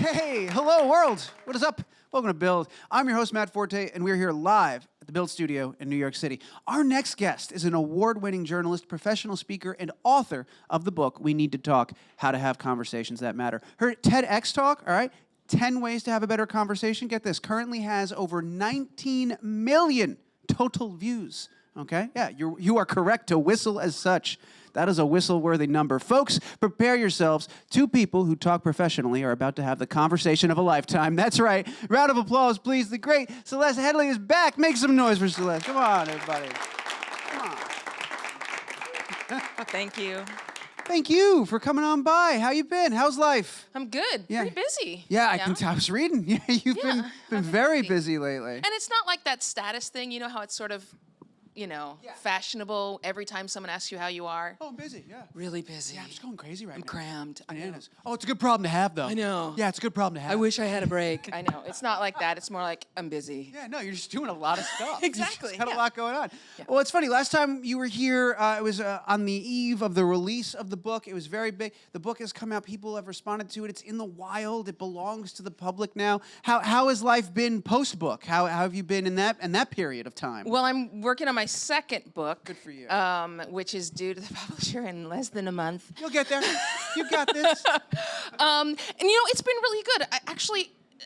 Hey, hello world. What is up? Welcome to Build. I'm your host, Matt Forte, and we're here live at the Build Studio in New York City. Our next guest is an award-winning journalist, professional speaker, and author of the book, We Need to Talk, How to Have Conversations That Matter. Her TEDx talk, all right, 10 Ways to Have a Better Conversation, get this, currently has over 19 million total views. Okay? Yeah, you are correct to whistle as such. That is a whistle-worthy number. Folks, prepare yourselves. Two people who talk professionally are about to have the conversation of a lifetime. That's right. Round of applause, please. The great Celeste Headlee is back. Make some noise for Celeste. Come on, everybody. Come on. Thank you. Thank you for coming on by. How you been? How's life? I'm good. Yeah. Pretty busy. Yeah, I can tell. I was reading. Yeah, you've been very busy lately. And it's not like that status thing. You know how it's sort of, fashionable every time someone asks you how you are? Oh, I'm busy, yeah. Really busy. Yeah, I'm just going crazy right now. I'm crammed. I know. Oh, it's a good problem to have, though. I know. Yeah, it's a good problem to have. I wish I had a break. I know. It's not like that. It's more like I'm busy. Yeah, no, you're just doing a lot of stuff. Exactly, You just got yeah. a lot going on. Yeah. Well, it's funny. Last time you were here, it was on the eve of the release of the book. It was very big. The book has come out. People have responded to it. It's in the wild. It belongs to the public now. How has life been post-book? How have you been in that period of time? Well, I'm working on my second book. Good for you. Which is due to the publisher in less than a month. You'll get there. You got this. And it's been really good.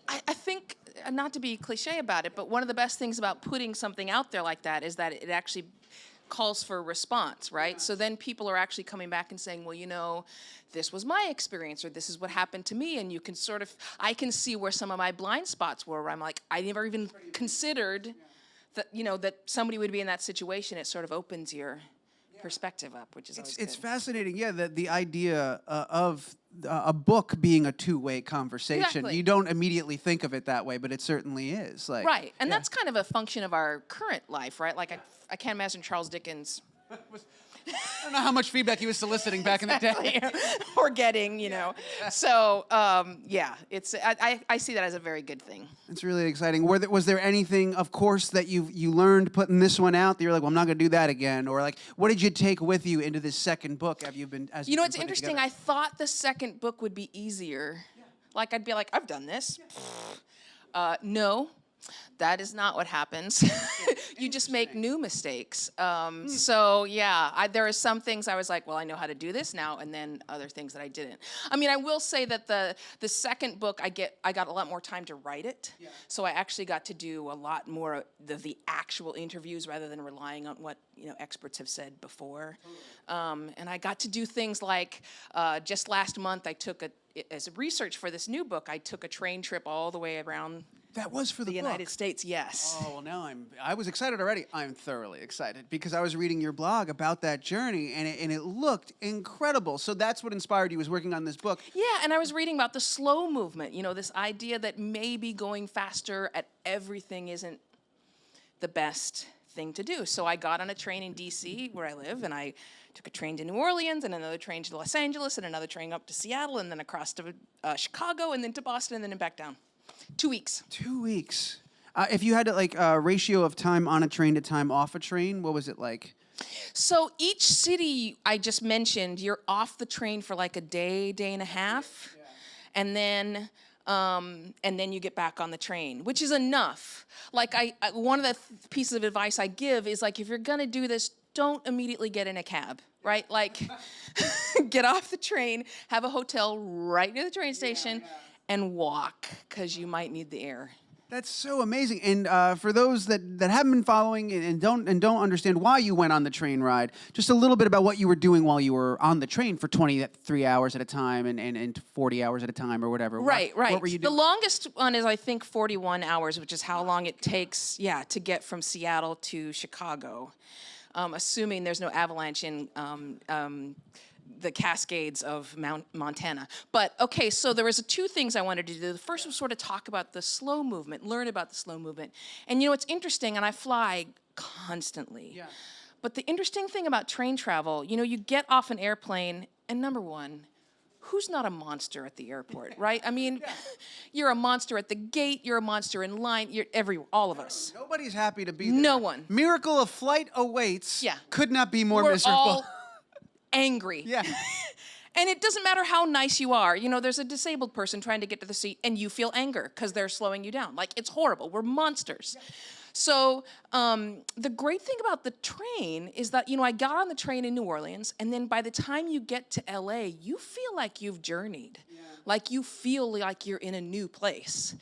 I think, not to be cliche about it, but one of the best things about putting something out there like that is that it actually calls for a response, right? Yeah. So then people are actually coming back and saying, well, this was my experience, or this is what happened to me, and you can I can see where some of my blind spots were, where I'm like, I never even considered that somebody would be in that situation. It sort of opens your perspective up, which is always It's good. fascinating, yeah, the idea of a book being a two-way conversation. Exactly. You don't immediately think of it that way, but it certainly is. Like, Right, and yeah. that's kind of a function of our current life, right? Like, I can't imagine Charles Dickens I don't know how much feedback he was soliciting back in the day. or getting, So, it's I see that as a very good thing. It's really exciting. Was there anything, of course, that you learned putting this one out that you're like, well, I'm not going to do that again? Or like, what did you take with you into this second book? It's Interesting. I thought the second book would be easier. Yeah. Like, I'd be like, I've done this. Yeah. No. That is not what happens. You just make new mistakes. So yeah, there are some things I was like, well, I know how to do this now, and then other things that I didn't. I mean, I will say that the second book, I got a lot more time to write it. Yeah. So I actually got to do a lot more of the actual interviews rather than relying on what experts have said before. Totally. And I got to do things like just last month as a research for this new book, I took a train trip all the way around. That was for the book. United States, yes. Oh, well, now I was excited already. I'm thoroughly excited because I was reading your blog about that journey, and it looked incredible. So that's what inspired you, was working on this book. Yeah, and I was reading about the slow movement, this idea that maybe going faster at everything isn't the best thing to do. So I got on a train in D.C., where I live, and I took a train to New Orleans, and another train to Los Angeles, and another train up to Seattle, and then across to Chicago, and then to Boston, and then back down. 2 weeks. 2 weeks. If you had ratio of time on a train to time off a train, what was it like? So each city I just mentioned, you're off the train for like a day and a half, and then you get back on the train, which is enough. Like one of the pieces of advice I give is like, if you're gonna do this, don't immediately get in a cab, right? Like, get off the train, have a hotel right near the train station. Yeah. And walk, because you might need the air. That's so amazing. And for those that haven't been following and don't understand why you went on the train ride, just a little bit about what you were doing while you were on the train for 23 hours at a time and 40 hours at a time or whatever. Right. What were you doing? The longest one is, I think, 41 hours, which is how long it takes, to get from Seattle to Chicago, assuming there's no avalanche in the Cascades of Montana. But, okay, so there was two things I wanted to do. The first was sort of talk about the slow movement, learn about the slow movement. And, it's interesting, and I fly constantly. Yeah. But the interesting thing about train travel, you get off an airplane, and number one, who's not a monster at the airport, right? I mean, you're a monster at the gate, you're a monster in line, all of us. Nobody's happy to be there. No one. Miracle of flight awaits. Yeah. Could not be more We're miserable. all angry. Yeah. And it doesn't matter how nice you are. You know, there's a disabled person trying to get to the seat and you feel anger because they're slowing you down. Like, it's horrible. We're monsters. Yeah. So the great thing about the train is that, you know, I got on the train in New Orleans, and then by the time you get to LA, you feel like you've journeyed. Yeah. Like, you feel like you're in a new place.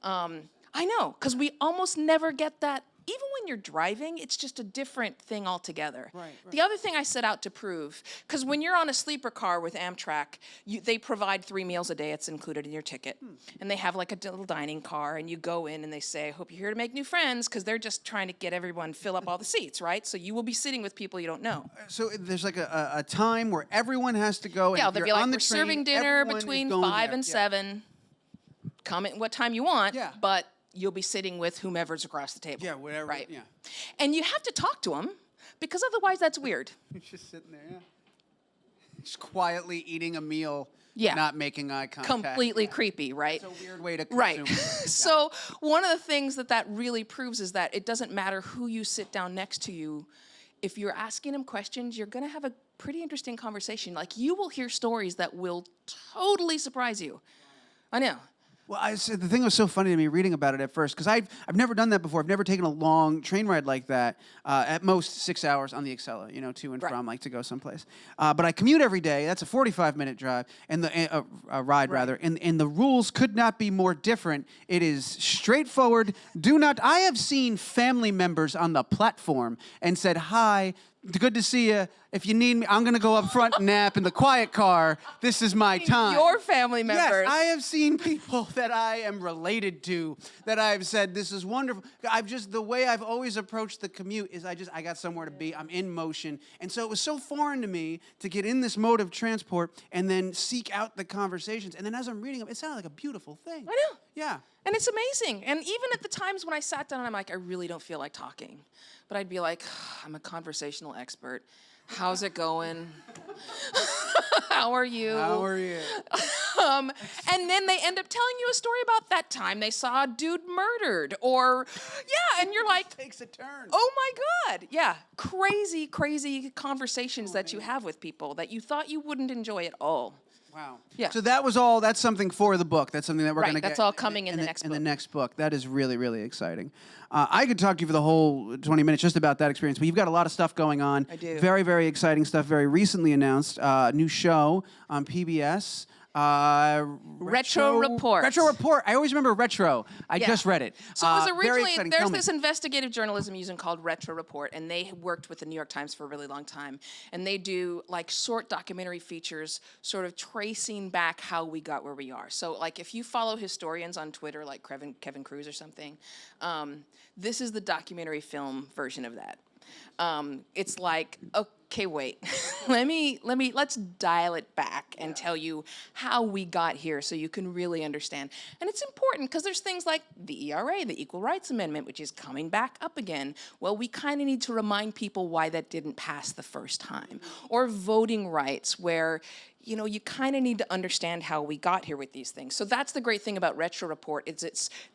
I know, because we almost never get that. Even when you're driving, it's just a different thing altogether. Right. The other thing I set out to prove, because when you're on a sleeper car with Amtrak, they provide 3 meals a day. It's included in your ticket. And they have like a little dining car, and you go in and they say, I hope you're here to make new friends, because they're just trying to get everyone, fill up all the seats, right? So you will be sitting with people you don't know. So there's like a time where everyone has to go, and yeah, they'll be like, on the we're train, serving dinner between 5 and 7. Come at what time you want, but you'll be sitting with whomever's across the table. Yeah, whatever. Right. Yeah. And you have to talk to them, because otherwise that's weird. You're just sitting there, just quietly eating a meal, Yeah. not making eye contact. Completely creepy, right? It's a weird way to consume. Right. So one of the things that really proves is that it doesn't matter who you sit down next to you. If you're asking them questions, you're going to have a pretty interesting conversation. Like, you will hear stories that will totally surprise you. I know. Well, the thing that was so funny to me reading about it at first, because I've never done that before. I've never taken a long train ride like that. At most 6 hours on the Acela, you know, to and from, like to go someplace. But I commute every day. That's a 45-minute drive and the ride rather. And the rules could not be more different. It is straightforward. I have seen family members on the platform and said, "Hi, good to see you. If you need me, I'm going to go up front and nap in the quiet car. This is my time." Your family members. Yes, I have seen people that I am related to that I've said, this is wonderful. The way I've always approached the commute is I got somewhere to be. I'm in motion. And so it was so foreign to me to get in this mode of transport and then seek out the conversations. And then as I'm reading them, it sounded like a beautiful thing. I know. Yeah. And it's amazing. And even at the times when I sat down and I'm like, I really don't feel like talking. But I'd be like, I'm a conversational expert. How's it going? How are you? How are you? And then they end up telling you a story about that time they saw a dude murdered, or, and you're like, takes a turn. Oh my God. Yeah. Crazy, crazy conversations that you have with people that you thought you wouldn't enjoy at all. Wow. Yeah. So that's something for the book. That's something that we're going to get. That's all coming in the next book. In the next book. That is really, really exciting. I could talk to you for the whole 20 minutes just about that experience, but you've got a lot of stuff going on. I do. Very, very exciting stuff. Very recently announced. New show on PBS. Retro Report. Retro Report. I always remember Retro. I just read it. So it was originally, there's this this investigative journalism using called Retro Report, and they worked with the New York Times for a really long time. And they do like short documentary features sort of tracing back how we got where we are. So like if you follow historians on Twitter, like Kevin Cruz or something, this is the documentary film version of that. It's like, okay, wait, let's dial it back and tell you how we got here so you can really understand. And it's important because there's things like the ERA, the Equal Rights Amendment, which is coming back up again. Well, we kind of need to remind people why that didn't pass the first time. Or voting rights, where you know, you kind of need to understand how we got here with these things. So that's the great thing about Retro Report.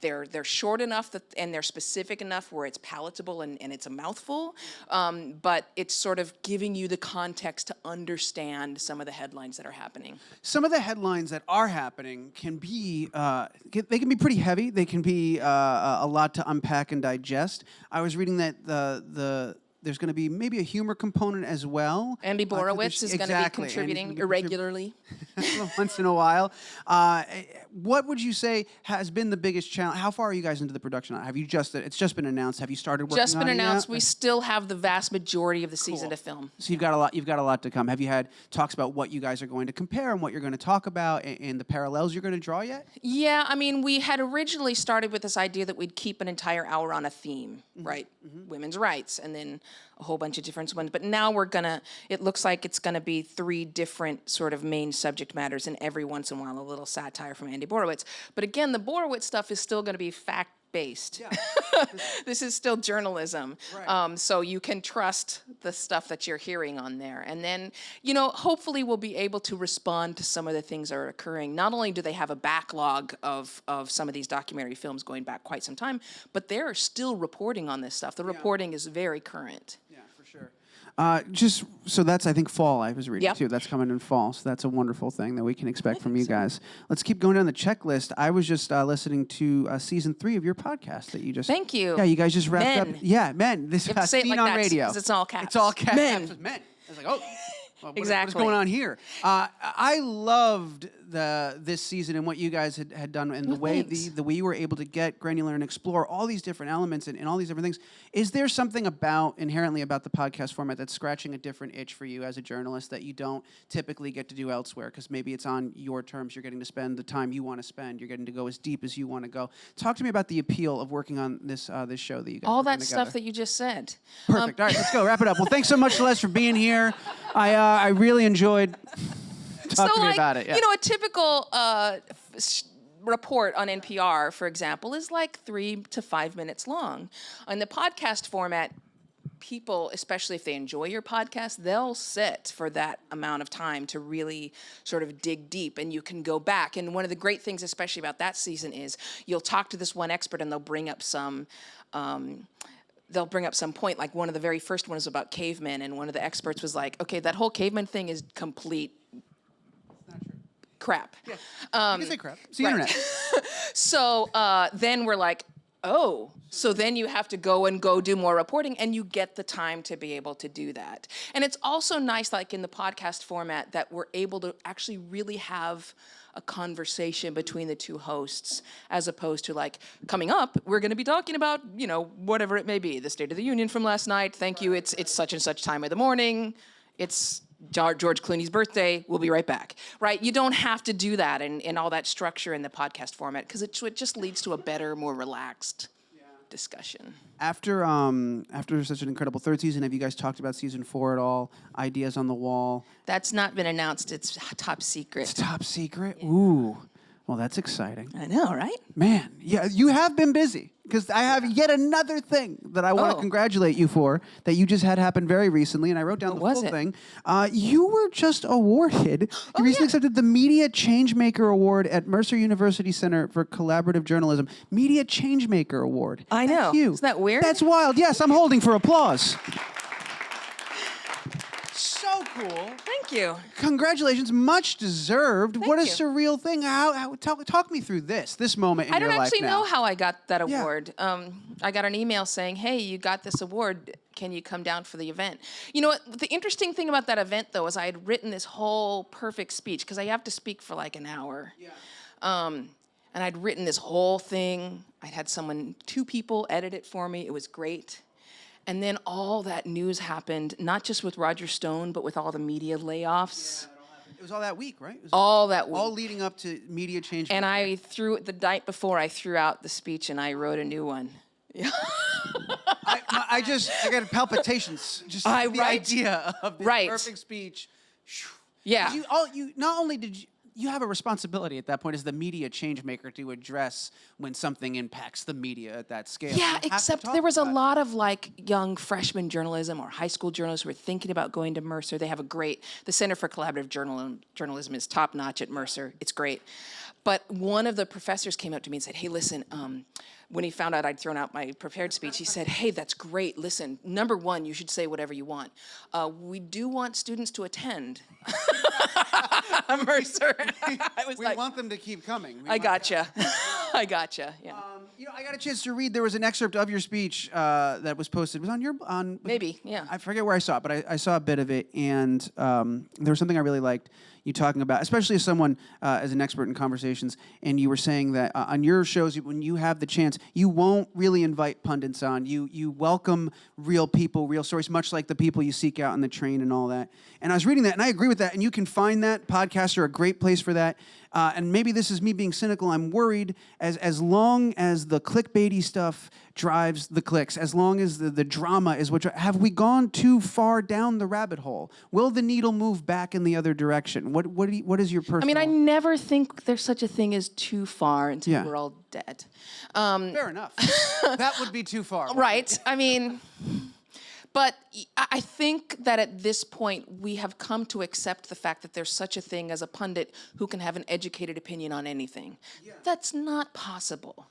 They're short enough and they're specific enough where it's palatable and it's a mouthful, but it's sort of giving you the context to understand some of the headlines that are happening. Some of the headlines that are happening can be, they can be pretty heavy. They can be a lot to unpack and digest. I was reading that there's going to be maybe a humor component as well. Andy Borowitz is going to be contributing irregularly. Once in a while. What would you say has been the biggest challenge? How far are you guys into the production? It's just been announced. Have you started working on it? Just been announced. We still have the vast majority of the season to film. So you've got a lot to come. Have you had talks about what you guys are going to compare and what you're going to talk about and the parallels you're going to draw yet? Yeah, I mean, we had originally started with this idea that we'd keep an entire hour on a theme, right? Mm-hmm. Women's rights, and then a whole bunch of different ones. But now it looks like it's gonna be 3 different sort of main subject matters, and every once in a while a little satire from Andy Borowitz. But again, the Borowitz stuff is still gonna be fact-based. Yeah. This is still journalism. Right. So you can trust the stuff that you're hearing on there. And then, you know, hopefully we'll be able to respond to some of the things that are occurring. Not only do they have a backlog of some of these documentary films going back quite some time, but they're still reporting on this stuff. The reporting is very current. Yeah, for sure. Just so that's, I think, fall. I was reading Yep. too. That's coming in fall, so that's a wonderful thing that we can expect from you guys. Let's keep going down the checklist. I was just listening to season 3 of your podcast that you just. Thank you. Yeah, you guys just wrapped up. Men. Yeah, men. This You have to say it Seen like on that, radio. 'cause it's all caps. It's all caps. Men. Men. I was like, oh. Well, what Exactly. is going on here? I loved this season and what you guys had done and the way the way you were able to get granular and explore all these different elements and all these different things. Is there something inherently about the podcast format that's scratching a different itch for you as a journalist that you don't typically get to do elsewhere? Because maybe it's on your terms. You're getting to spend the time you want to spend. You're getting to go as deep as you want to go. Talk to me about the appeal of working on this this show that you guys All are that putting stuff together. that you just said. Perfect. All right, let's go. Wrap it up. Well, thanks so much, Celeste, for being here. I really enjoyed talking to me about it. Yeah. You know, a typical report on NPR, for example, is like 3 to 5 minutes long. On the podcast format, people, especially if they enjoy your podcast, they'll sit for that amount of time to really sort of dig deep, and you can go back. And one of the great things, especially about that season, is you'll talk to this one expert and they'll bring up some point. Like one of the very first ones was about cavemen, and one of the experts was like, okay, that whole caveman thing is complete crap. You can say crap. It's the internet. So then we're like, oh, so then you have to go do more reporting, and you get the time to be able to do that. And it's also nice, like in the podcast format, that we're able to actually really have a conversation between the two hosts, as opposed to like, coming up, we're going to be talking about, you know, whatever it may be, the State of the Union from last night. Thank you. It's such and such time of the morning. It's George Clooney's birthday. We'll be right back. Right? You don't have to do that and all that structure in the podcast format, because it just leads to a better, more relaxed discussion. After such an incredible third season, have you guys talked about season 4 at all? Ideas on the wall? That's not been announced. It's top secret. It's top secret? Yeah. Ooh. Well, that's exciting. I know, right? Man, yeah, you have been busy, because I have yet another thing that I want to congratulate you for that you just had happen very recently, and I wrote down the full thing. You were just awarded, you recently accepted the Media Changemaker Award at Mercer University Center for Collaborative Journalism. Media Changemaker Award. I know. That's you. Isn't that weird? That's wild. Yes, I'm holding for applause. So cool. Thank you. Congratulations, much deserved. What a you. surreal thing. Talk me through this moment in your life now. I don't actually know how I got that award. I got an email saying, hey, you got this award. Can you come down for the event? You know what? The interesting thing about that event, though, is I had written this whole perfect speech, because I have to speak for like an hour. Yeah. And I'd written this whole thing. I'd had 2 people edit it for me. It was great. And then all that news happened, not just with Roger Stone, but with all the media layoffs. Yeah, it was all that week, right? It was all that week. All leading up to Media Change. And the night before, I threw out the speech and I wrote a new one. Yeah. I got palpitations. Just the idea of this perfect speech. Yeah. You not only did you have a responsibility at that point as the media change maker to address when something impacts the media at that scale. Yeah, except there was a lot of like young freshman journalism or high school journalists who were thinking about going to Mercer. They have the Center for Collaborative Journalism is top notch at Mercer. It's great. But one of the professors came up to me and said, hey, listen, when he found out I'd thrown out my prepared speech, he said, hey, that's great. Listen, number 1, you should say whatever you want. We do want students to attend. Mercer. We want them to keep coming. I gotcha. I gotcha. Yeah. I got a chance to read. There was an excerpt of your speech that was posted. It was on Maybe, yeah. I forget where I saw it, but I saw a bit of it, and there was something I really liked you talking about, especially as someone as an expert in conversations. And you were saying that on your shows, when you have the chance, you won't really invite pundits on. You welcome real people, real stories, much like the people you seek out on the train and all that. And I was reading that, and I agree with that. And you can find that. Podcasts are a great place for that. And maybe this is me being cynical. I'm worried as long as the clickbaity stuff drives the clicks, as long as the drama is have we gone too far down the rabbit hole? Will the needle move back in the other direction? What is your personal? I mean, I never think there's such a thing as too far until we're all dead. Fair enough. That would be too far. Right. I mean, but I think that at this point, we have come to accept the fact that there's such a thing as a pundit who can have an educated opinion on anything. Yeah. That's not possible.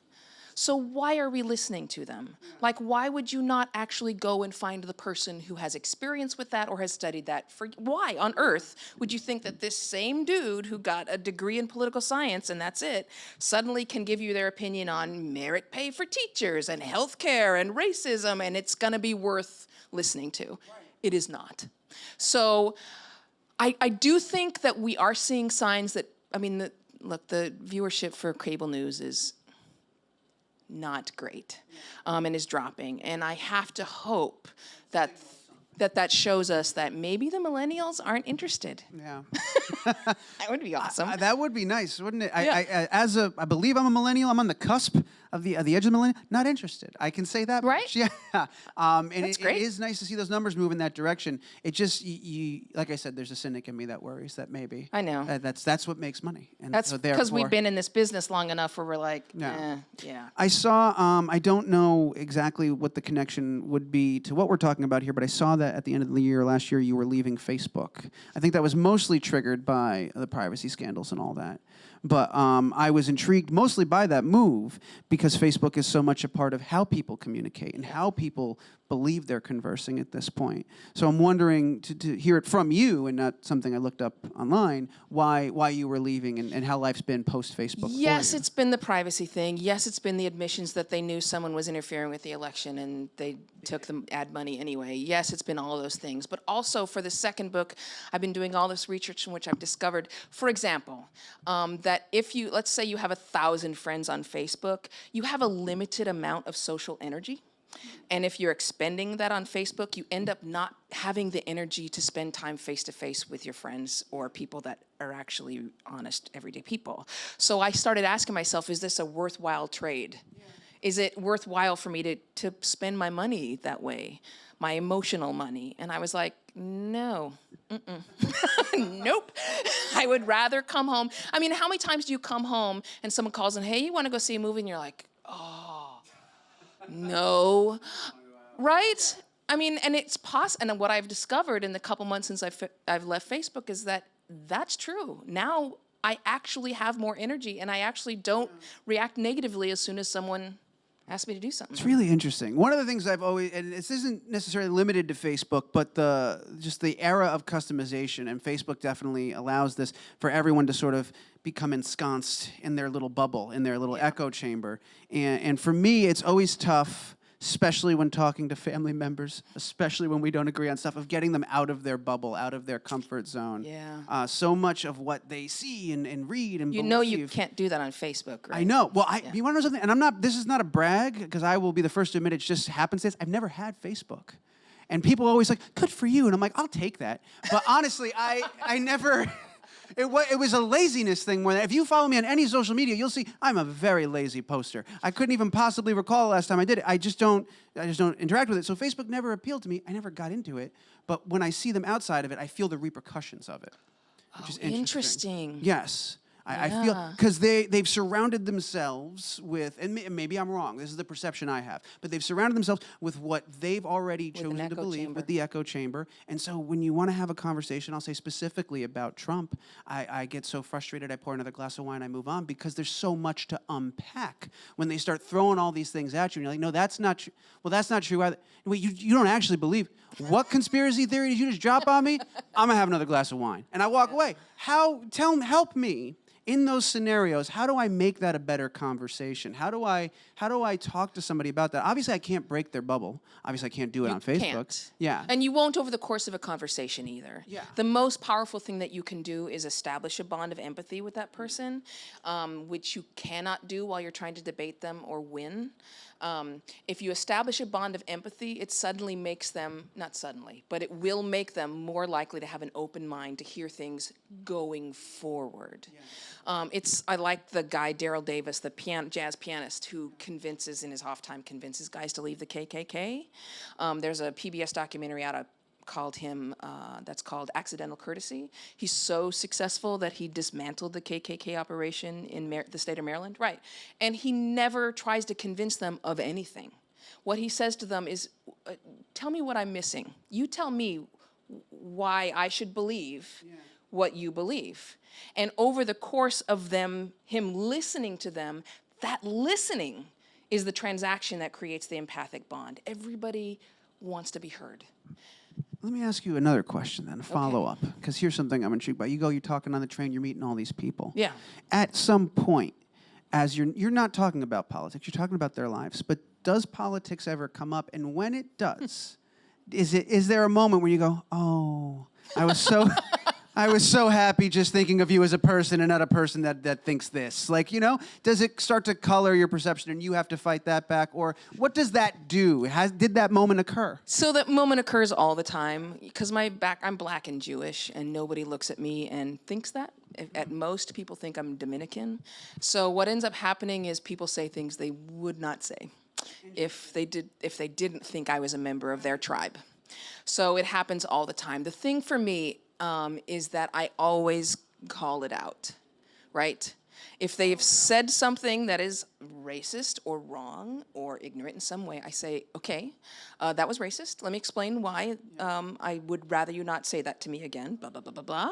So why are we listening to them? Like, why would you not actually go and find the person who has experience with that or has studied that? Why on earth would you think that this same dude who got a degree in political science and that's it, suddenly can give you their opinion on merit pay for teachers and healthcare and racism, and it's gonna be worth listening to? It is not. So I do think that we are seeing signs that, I mean, look, the viewership for cable news is not great, and is dropping. And I have to hope that shows us that maybe the millennials aren't interested. Yeah. That would be awesome. That would be nice, wouldn't it? Yeah. I believe I'm a millennial. I'm on the cusp of the edge of the millennial. Not interested. I can say that. Right? Much. Yeah. And That's great. It is nice to see those numbers move in that direction. It just, like I said, there's a cynic in me that worries that maybe. I know. That's what makes money. And That's so because we've therefore- been in this business long enough where we're like, Yeah. yeah. I saw, I don't know exactly what the connection would be to what we're talking about here, but I saw that at the end of the year, last year, you were leaving Facebook. I think that was mostly triggered by the privacy scandals and all that. But I was intrigued mostly by that move because Facebook is so much a part of how people communicate and how people believe they're conversing at this point. So I'm wondering to hear it from you and not something I looked up online, why you were leaving and how life's been post-Facebook. Yes, for you. it's been the privacy thing. Yes, it's been the admissions that they knew someone was interfering with the election and they took the ad money anyway. Yes, it's been all of those things. But also for the second book, I've been doing all this research in which I've discovered, for example, that if you, let's say you have 1,000 friends on Facebook, you have a limited amount of social energy. And if you're expending that on Facebook, you end up not having the energy to spend time face-to-face with your friends or people that are actually honest, everyday people. So I started asking myself, is this a worthwhile trade? Yeah. Is it worthwhile for me to spend my money that way, my emotional money? And I was like, no, nope. I would rather come home. I mean, how many times do you come home and someone calls and, hey, you want to go see a movie? And you're like, oh, no, right? I mean, and it's possible. And what I've discovered in the couple months since I've left Facebook is that that's true. Now I actually have more energy, and I actually don't react negatively as soon as someone asks me to do something. It's really interesting. One of the things I've always, and this isn't necessarily limited to Facebook, but just the era of customization, and Facebook definitely allows this for everyone to sort of become ensconced in their little bubble, in their little echo chamber. And for me, it's always tough, especially when talking to family members, especially when we don't agree on stuff, of getting them out of their bubble, out of their comfort zone. Yeah. So much of what they see and read and You believe. know you can't do that on Facebook, right? I know. Well, you want to know something? And this is not a brag, because I will be the first to admit it's just happenstance. I've never had Facebook. And people are always like, good for you. And I'm like, I'll take that. But honestly, I never... It was a laziness thing more than, if you follow me on any social media, you'll see I'm a very lazy poster. I couldn't even possibly recall the last time I did it. I just don't interact with it. So Facebook never appealed to me. I never got into it. But when I see them outside of it, I feel the repercussions of it. Which is interesting. Yes. I feel, because they've surrounded themselves with, and maybe I'm wrong, this is the perception I have, but they've surrounded themselves with what they've already chosen to believe, with the echo chamber. And so when you want to have a conversation, I'll say specifically about Trump, I get so frustrated, I pour another glass of wine, I move on, because there's so much to unpack when they start throwing all these things at you. And you're like, no, that's not true. Well, that's not true either. Wait, you don't actually believe. What conspiracy theory did you just drop on me? I'm going to have another glass of wine. And I walk away. Help me. In those scenarios, how do I make that a better conversation? How do I talk to somebody about that? Obviously, I can't break their bubble. Obviously, I can't do it on Facebook. Can't. Yeah. And you won't over the course of a conversation either. Yeah. The most powerful thing that you can do is establish a bond of empathy with that person, which you cannot do while you're trying to debate them or win. If you establish a bond of empathy, it suddenly makes them, not suddenly, but it will make them more likely to have an open mind to hear things going forward. Yeah. I like the guy, Daryl Davis, the jazz pianist, who convinces, in his off time, convinces guys to leave the KKK. There's a PBS documentary out that's called Accidental Courtesy. He's so successful that he dismantled the KKK operation in the state of Maryland. Right. And he never tries to convince them of anything. What he says to them is, tell me what I'm missing. You tell me why I should believe what you believe. And over the course of him listening to them, that listening is the transaction that creates the empathic bond. Everybody wants to be heard. Let me ask you another question then, a follow-up, because here's something I'm intrigued by. You're talking on the train, you're meeting all these people. Yeah. At some point, as you're not talking about politics, you're talking about their lives, but does politics ever come up? And when it does, is there a moment where you go, oh, I was so happy just thinking of you as a person and not a person that thinks this. Like, does it start to color your perception and you have to fight that back? Or what does that do? Did that moment occur? So that moment occurs all the time because I'm black and Jewish and nobody looks at me and thinks that. At most, people think I'm Dominican. So what ends up happening is people say things they would not say if they didn't think I was a member of their tribe. So it happens all the time. The thing for me is that I always call it out, right? If they've said something that is racist or wrong or ignorant in some way, I say, okay, that was racist. Let me explain why I would rather you not say that to me again, blah, blah, blah, blah, blah.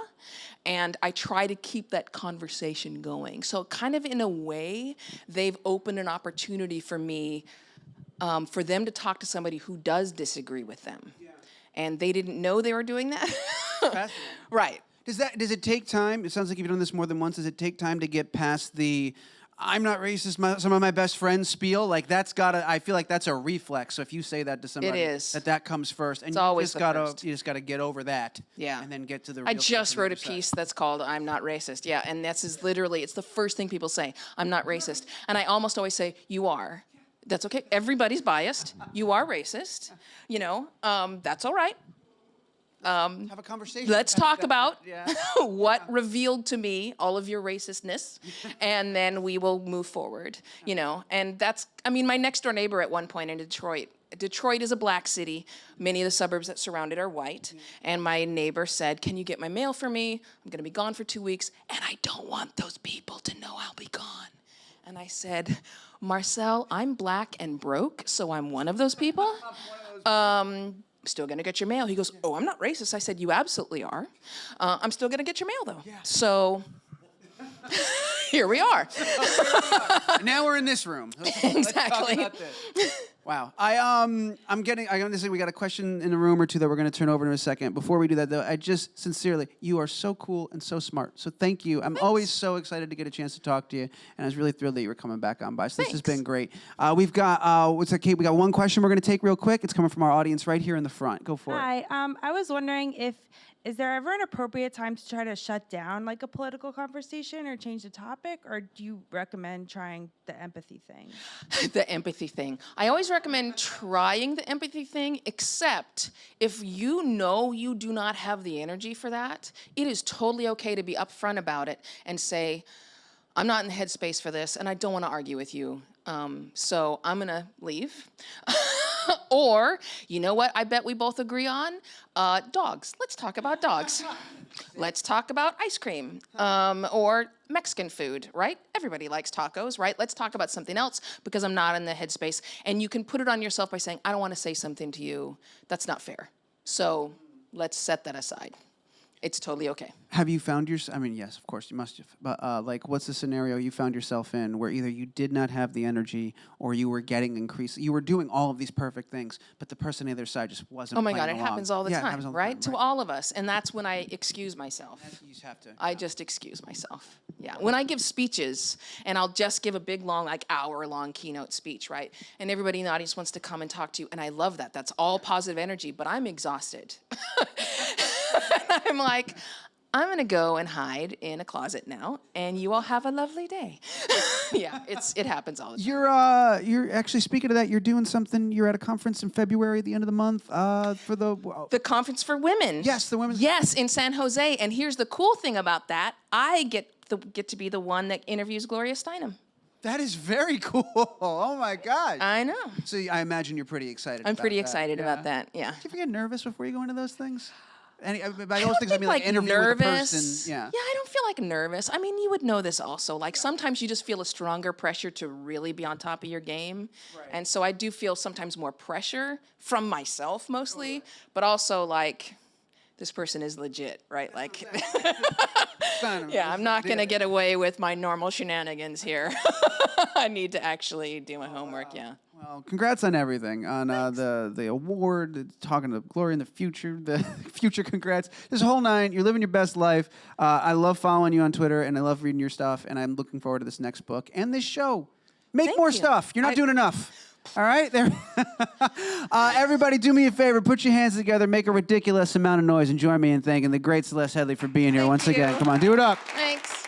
And I try to keep that conversation going. So kind of in a way, they've opened an opportunity for me, for them to talk to somebody who does disagree with them. Yeah. And they didn't know they were doing that. Right. Does it take time? It sounds like you've done this more than once. Does it take time to get past the I'm not racist, some of my best friends spiel? Like I feel like that's a reflex. So if you say that to somebody, it is. that comes first. And it's always you just gotta get over that. Yeah. And then get to the real I just wrote a piece that's called I'm Not Racist. Yeah. And it's the first thing people say. I'm not racist. And I almost always say, you are. That's okay. Everybody's biased. You are racist. That's all right. Have a conversation. Let's talk about what revealed to me all of your racistness, and then we will move forward, And my next door neighbor at one point in Detroit. Detroit is a black city. Many of the suburbs that surround it are white. And my neighbor said, can you get my mail for me? I'm going to be gone for 2 weeks, and I don't want those people to know I'll be gone. And I said, Marcel, I'm black and broke, so I'm one of those people. Still gonna get your mail. He goes, oh, I'm not racist. I said, you absolutely are. I'm still gonna get your mail though. Yeah. So here we are. Now we're in this room. Exactly. Let's talk about this. Wow. We got a question in the room or two that we're going to turn over in a second. Before we do that, though, I just sincerely, you are so cool and so smart. So thank you. I'm always so excited to get a chance to talk to you, and I was really thrilled that you were coming back on by. So this has been great. We've got Kate? We got one question we're going to take real quick. It's coming from our audience right here in the front. Go for it. Hi. I was wondering is there ever an appropriate time to try to shut down like a political conversation or change the topic, or do you recommend trying the empathy thing? The empathy thing. I always recommend trying the empathy thing, except if you know you do not have the energy for that, it is totally okay to be upfront about it and say, I'm not in the headspace for this, and I don't want to argue with you, so I'm going to leave. Or, you know what I bet we both agree on? Dogs. Let's talk about dogs. Let's talk about ice cream or Mexican food, right? Everybody likes tacos, right? Let's talk about something else because I'm not in the headspace. And you can put it on yourself by saying, I don't want to say something to you. That's not fair. So let's set that aside. It's totally okay. Have you found yourself, yes, of course, you must have, but what's the scenario you found yourself in where either you did not have the energy or you were you were doing all of these perfect things, but the person on the other side just wasn't playing along? It happens all the time, right? To all of us, and that's when I excuse myself. You just have to. I just excuse myself, yeah. When I give speeches, and I'll just give a big, long, hour-long keynote speech, right? And everybody in the audience wants to come and talk to you, and I love that. That's all positive energy, but I'm exhausted. I'm like, I'm going to go and hide in a closet now, and you all have a lovely day. Yeah, it happens all the time. You're actually, speaking of that, you're doing something. You're at a conference in February at the end of the month for the Conference for Women. Yes, the Women's. Yes, in San Jose. And here's the cool thing about that. I get to be the one that interviews Gloria Steinem. That is very cool. Oh, my God. I know. So I imagine you're pretty excited I'm pretty excited about that, yeah. Do you ever get nervous before you go into those things? By I those things, I mean like interview nervous. with a person. Yeah. Yeah, I don't feel like nervous. I mean, you would know this also. Like sometimes you just feel a stronger pressure to really be on top of your game. Right. And so I do feel sometimes more pressure from myself mostly, but also like this person is legit, right? Like, Sign 'em. yeah, I'm not going to get away with my normal shenanigans here. I need to actually do my homework, yeah. Well, congrats on everything, on the award, talking to Glory in the future congrats. This whole nine, you're living your best life. I love following you on Twitter, and I love reading your stuff, and I'm looking forward to this next book and this show. Make Thank more you. stuff. You're not doing enough. All right? There. Everybody, do me a favor. Put your hands together. Make a ridiculous amount of noise, and join me in thanking the great Celeste Headlee for being here once again. Come on, do it up. Thanks.